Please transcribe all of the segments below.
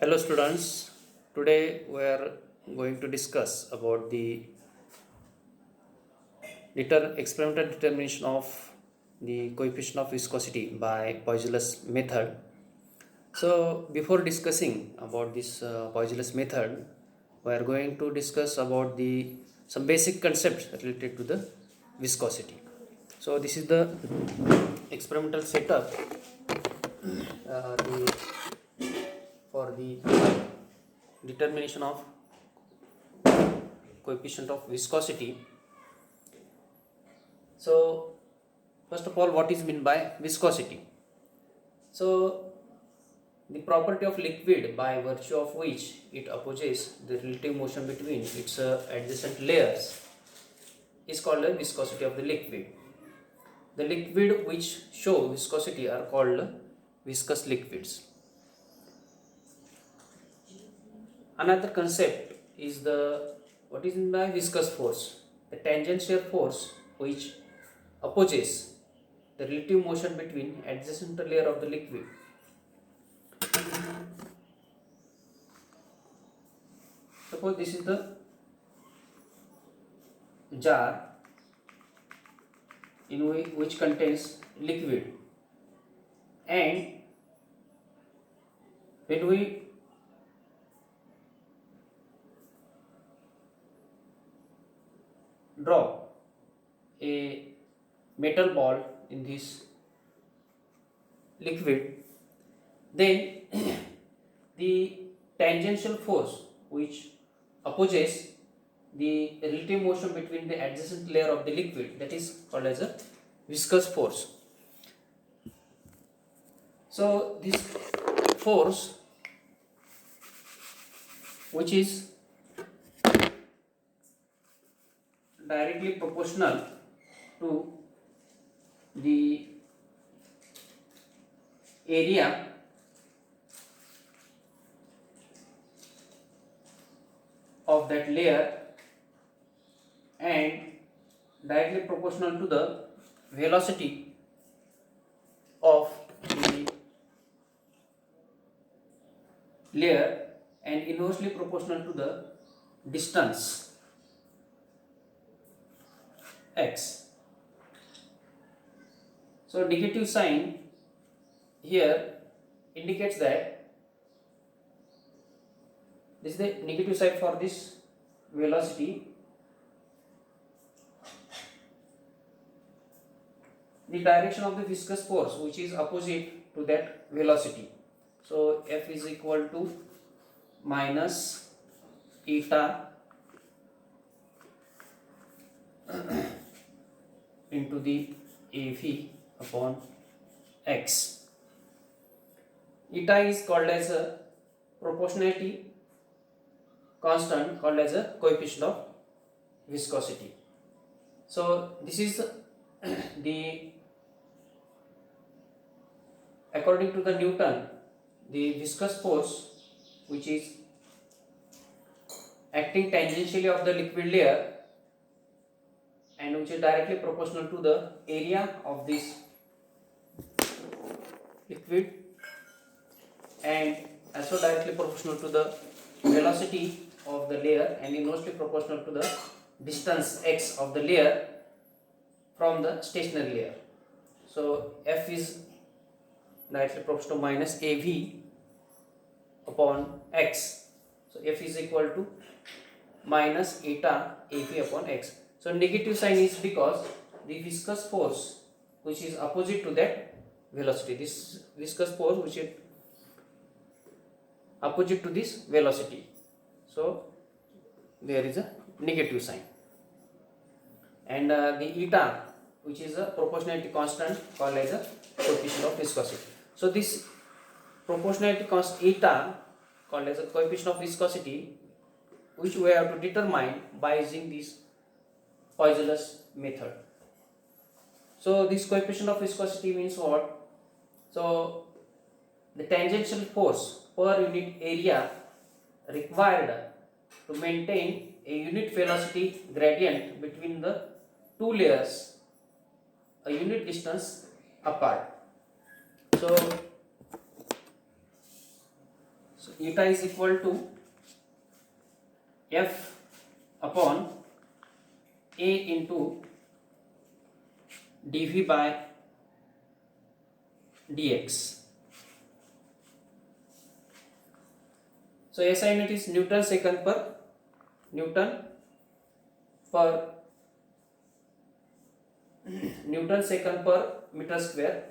Hello students, today we are going to discuss about the experimental determination of the coefficient of viscosity by Poiseuille's method. So before discussing about this Poiseuille's method, we are going to discuss about the some basic concepts related to the viscosity. So this is the experimental setup the, for the determination of coefficient of viscosity. So first of all, what is meant by viscosity? So the property of liquid by virtue of which it opposes the relative motion between its adjacent layers is called the viscosity of the liquid. The liquid which show viscosity are called viscous liquids. Another concept is the what is meant by viscous force? The tangential force which opposes the relative motion between adjacent layer of the liquid. Suppose this is the jar in which contains liquid, and when we drop a metal ball in this liquid, then the tangential force which opposes the relative motion between the adjacent layer of the liquid, that is called as a viscous force. So this force which is directly proportional to the area of that layer and directly proportional to the velocity of the layer and inversely proportional to the distance x. So negative sign here indicates that this is the negative side for this velocity. The direction of the viscous force which is opposite to that velocity. So F is equal to minus eta into the AV upon x. Eta is called as a proportionality constant, called as a coefficient of viscosity. So this is the according to the Newton, the viscous force which is acting tangentially of the liquid layer and which is directly proportional to the area of this liquid and also directly proportional to the velocity of the layer and inversely proportional to the distance x of the layer from the stationary layer. So F is directly proportional to minus AV upon x. So F is equal to minus eta AV upon x. So negative sign is because the viscous force which is opposite to that velocity, this viscous force which is opposite to this velocity, so there is a negative sign. And the eta which is a proportionality constant called as a coefficient of viscosity. So this proportionality constant eta called as a coefficient of viscosity, which we have to determine by using this Poiseuille's method. So this coefficient of viscosity means what? So the tangential force per unit area required to maintain a unit velocity gradient between the two layers a unit distance apart. So So eta is equal to F upon A into dV by dx. So SI unit is Newton second per meter square,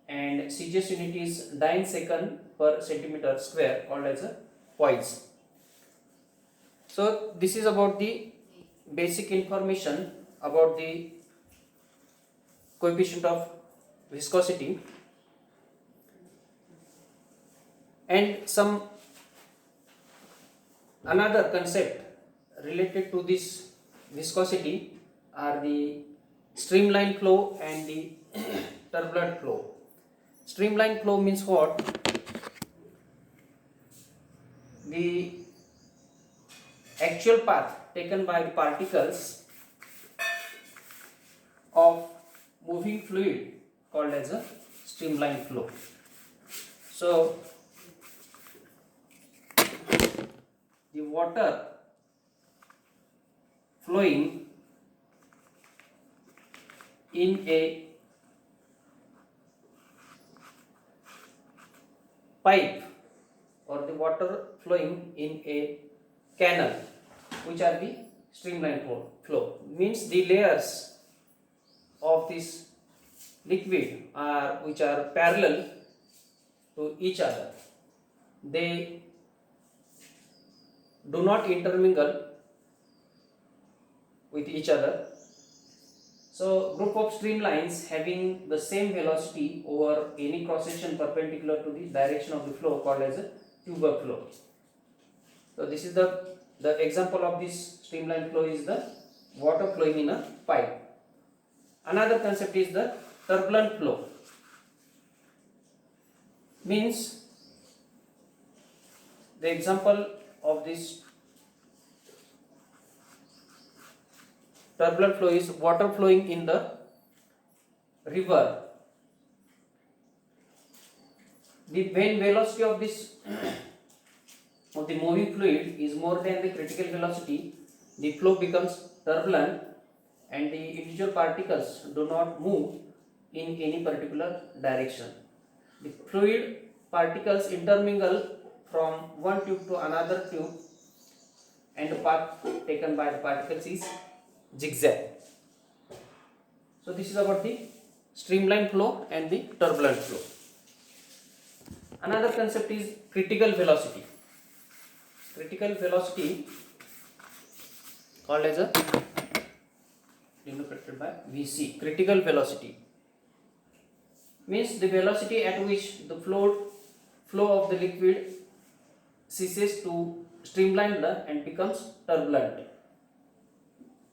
and CGS unit is dyne second per centimeter square, called as a poise. So this is about the basic information about the coefficient of viscosity, and some another concept related to this viscosity are the streamline flow and the turbulent flow. Streamline flow means what? The actual path taken by the particles of moving fluid called as a streamline flow. So the water flowing in a pipe or the water flowing in a canal, which are the streamline flow, means the layers of this liquid which are parallel to each other. They do not intermingle with each other. So group of streamlines having the same velocity over any cross section perpendicular to the direction of the flow, called as a tubular flow. So this is the example of this streamline flow is the water flowing in a pipe. Another concept is the turbulent flow. Means the example of this turbulent flow is water flowing in the river. When velocity of this of the moving fluid is more than the critical velocity, the flow becomes turbulent and the individual particles do not move in any particular direction. The fluid particles intermingle from one tube to another tube, and the path taken by the particles is zigzag. So this is about the streamline flow and the turbulent flow. Another concept is critical velocity. Critical velocity, called as a denoted by Vc. Critical velocity means the velocity at which the flow of the liquid ceases to streamline and becomes turbulent.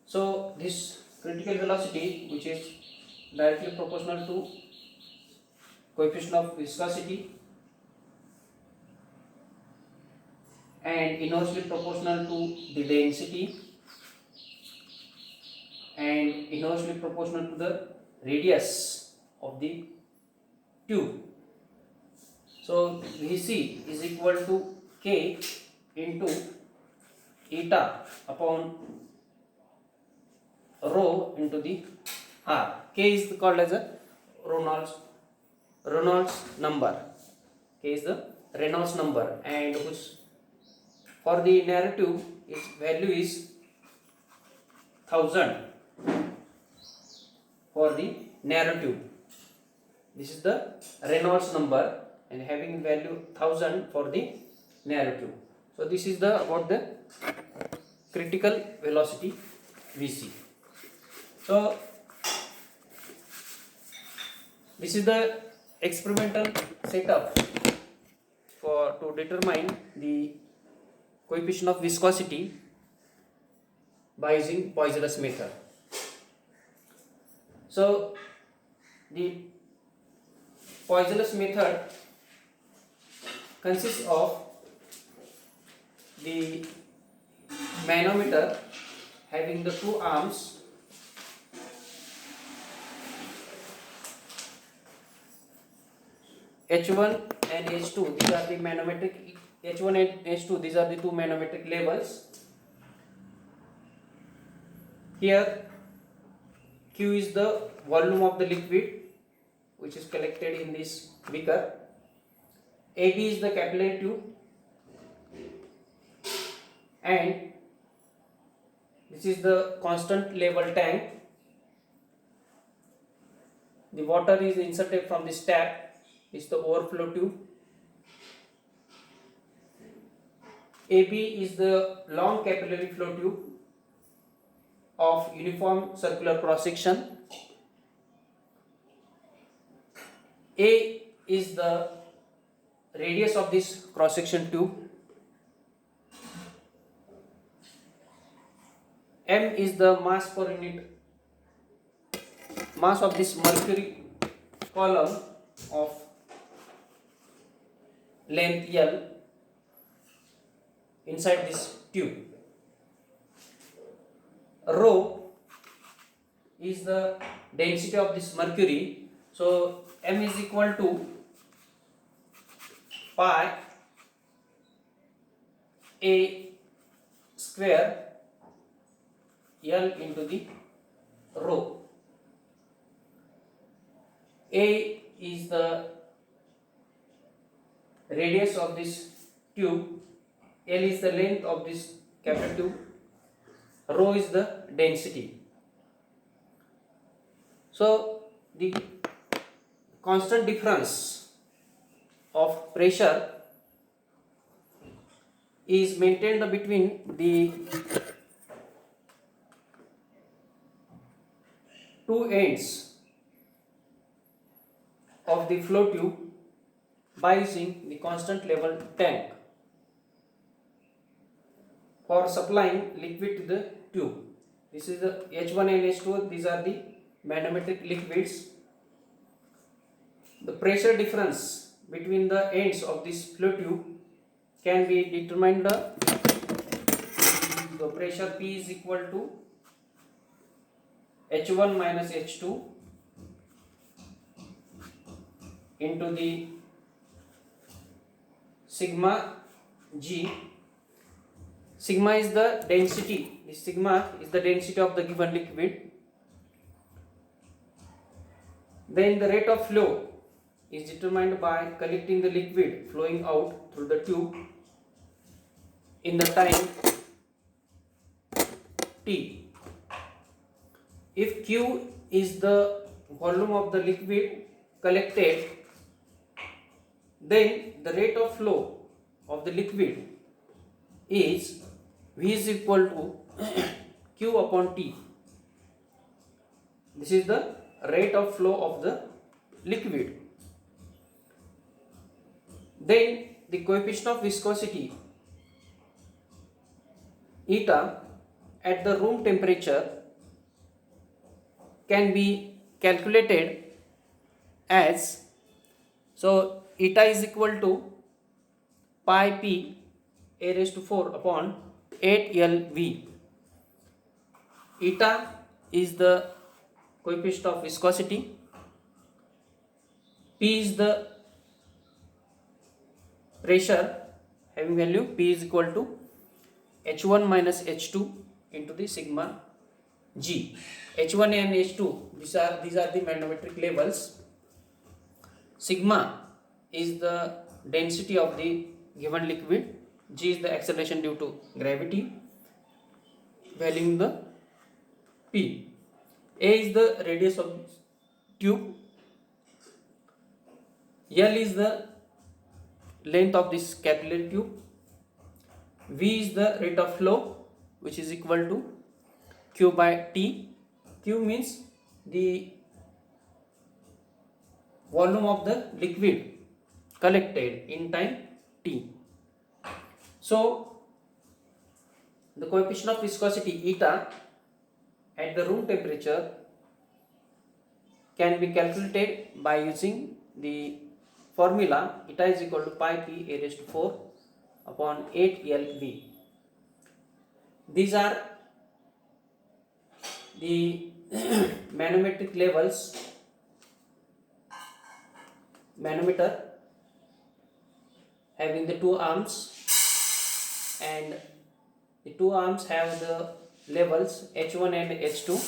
So this critical velocity, which is directly proportional to coefficient of viscosity and inversely proportional to the density and inversely proportional to the radius of the tube. So Vc is equal to K into eta upon rho into the r. K is called as a Reynolds number. K is the Reynolds number, and which for the narrow tube its value is 1000 for the narrow tube. This is the Reynolds number and having value 1000 for the narrow tube. So this is the about the critical velocity Vc. So this is the experimental setup to determine the coefficient of viscosity by using Poiseuille's method. So the Poiseuille's method consists of the manometer having the two arms H1 and H2, these are the manometric, H1 and H2, these are the two manometric levels. Here Q is the volume of the liquid which is collected in this beaker. AB is the capillary tube, and this is the constant level tank. The water is inserted from this tap. This is the overflow tube. AB is the long capillary flow tube of uniform circular cross section. A is the radius of this cross section tube. M is the mass per unit mass of this mercury column of length L inside this tube. Rho is the density of this mercury. So M is equal to pi A square L into the rho. A is the radius of this tube, L is the length of this capillary tube, rho is the density. So the constant difference of pressure is maintained between the two ends of the flow tube by using the constant level tank for supplying liquid to the tube. This is the H1 and H2, these are the manometric liquids. The pressure difference between the ends of this flow tube can be determined. The pressure P is equal to H1 minus H2 into the sigma G. Sigma is the density. This sigma is the density of the given liquid. Then the rate of flow is determined by collecting the liquid flowing out through the tube in the time T. If Q is the volume of the liquid collected, then the rate of flow of the liquid is V is equal to Q upon T. This is the rate of flow of the liquid. Then the coefficient of viscosity eta at the room temperature can be calculated as, so eta is equal to pi p a raised to 4 upon 8 LV. Eta is the coefficient of viscosity, P is the pressure having value, P is equal to H1 minus H2 into the sigma G. H1 and H2, these are the manometric levels. Sigma is the density of the given liquid, G is the acceleration due to gravity, valuing the P. A is the radius of tube, L is the length of this capillary tube, V is the rate of flow which is equal to Q by T. Q means the volume of the liquid collected in time T. So the coefficient of viscosity eta at the room temperature can be calculated by using the formula eta is equal to pi p a raised to 4 upon 8 LV. These are the manometric levels, manometer having the two arms, and the two arms have the levels H1 and H2,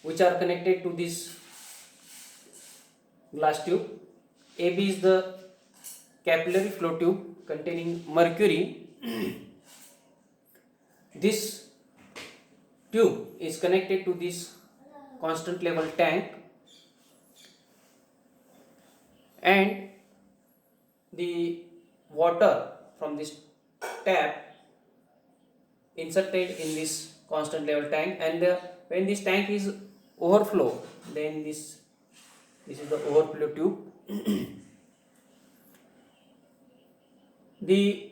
which are connected to this glass tube. AB is the capillary flow tube containing mercury. This tube is connected to this constant level tank, and the water from this tap inserted in this constant level tank, and when this tank is overflow, then this is the overflow tube. The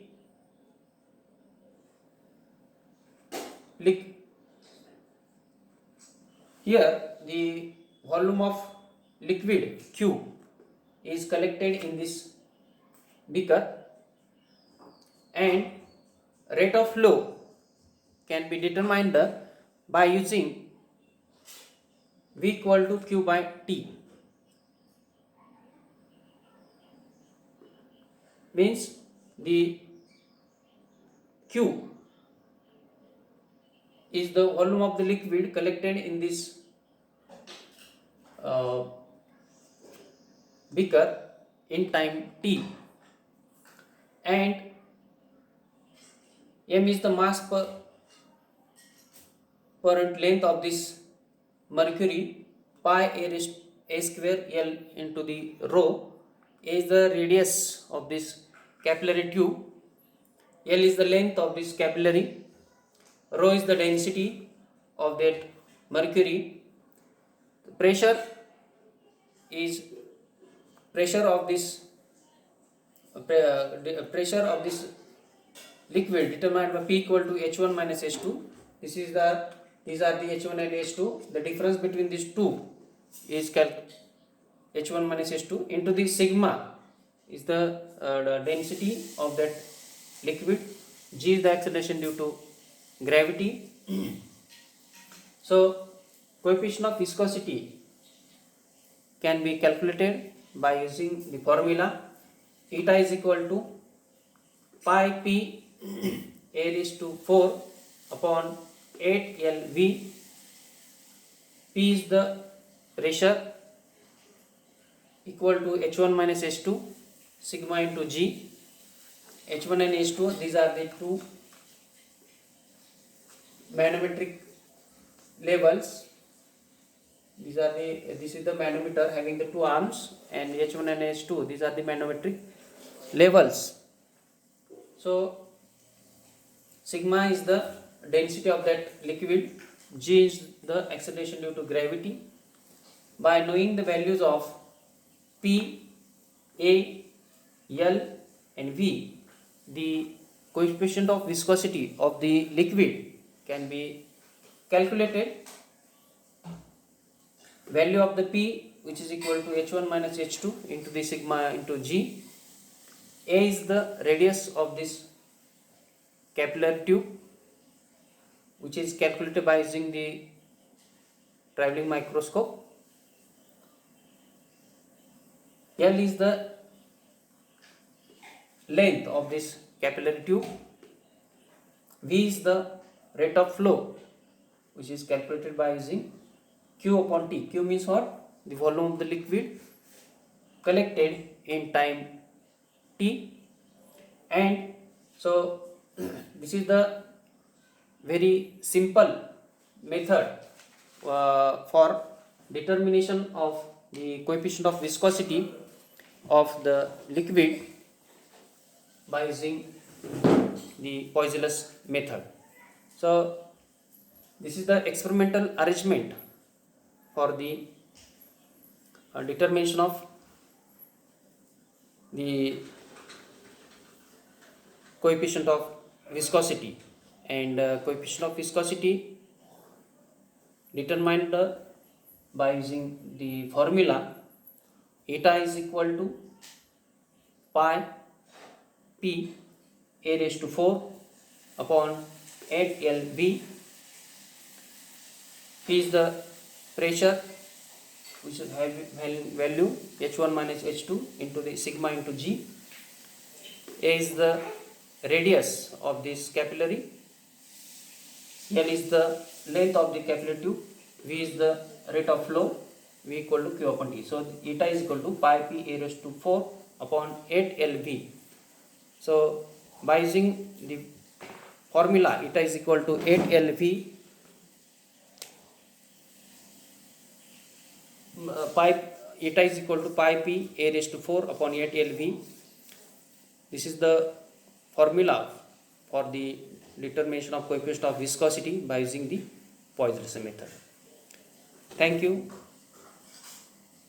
here the volume of liquid Q is collected in this beaker, and rate of flow can be determined by using V equal to Q by T. Means the Q is the volume of the liquid collected in this beaker in time T, and M is the mass per length of this mercury, pi a square L into the rho. A is the radius of this capillary tube, L is the length of this capillary, rho is the density of that mercury. The pressure is pressure of this liquid determined by P equal to H1 minus H2. These are the H1 and H2. The difference between these two is H1 minus H2 into the sigma is the density of that liquid. G is the acceleration due to gravity. So coefficient of viscosity can be calculated by using the formula eta is equal to pi p a raised to 4 upon 8 LV. P is the pressure equal to H1 minus H2 sigma into G. H1 and H2, these are the two manometric levels. This is the manometer having the two arms, and H1 and H2, these are the manometric levels. So sigma is the density of that liquid, G is the acceleration due to gravity. By knowing the values of P, A, L and V, the coefficient of viscosity of the liquid can be calculated. Value of the P, which is equal to H1 minus H2 into the sigma into G. A is the radius of this capillary tube, which is calculated by using the traveling microscope. L is the length of this capillary tube. V is the rate of flow, which is calculated by using Q upon T. Q means what? The volume of the liquid collected in time T. And so this is the very simple method for determination of the coefficient of viscosity of the liquid by using the Poiseuille's method. So this is the experimental arrangement for the determination of the coefficient of viscosity, and coefficient of viscosity determined by using the formula eta is equal to pi p a raised to 4 upon 8 LV. P is the pressure, which is having value H1 minus H2 into the sigma into G. A is the radius of this capillary, L is the length of the capillary tube, V is the rate of flow, V equal to Q upon T. So eta is equal to pi p a raised to 4 upon 8 LV. So by using the formula, eta is equal to 8 LV eta is equal to pi p a raised to 4 upon 8 LV. This is the formula for the determination of coefficient of viscosity by using the Poisson method. Thank you.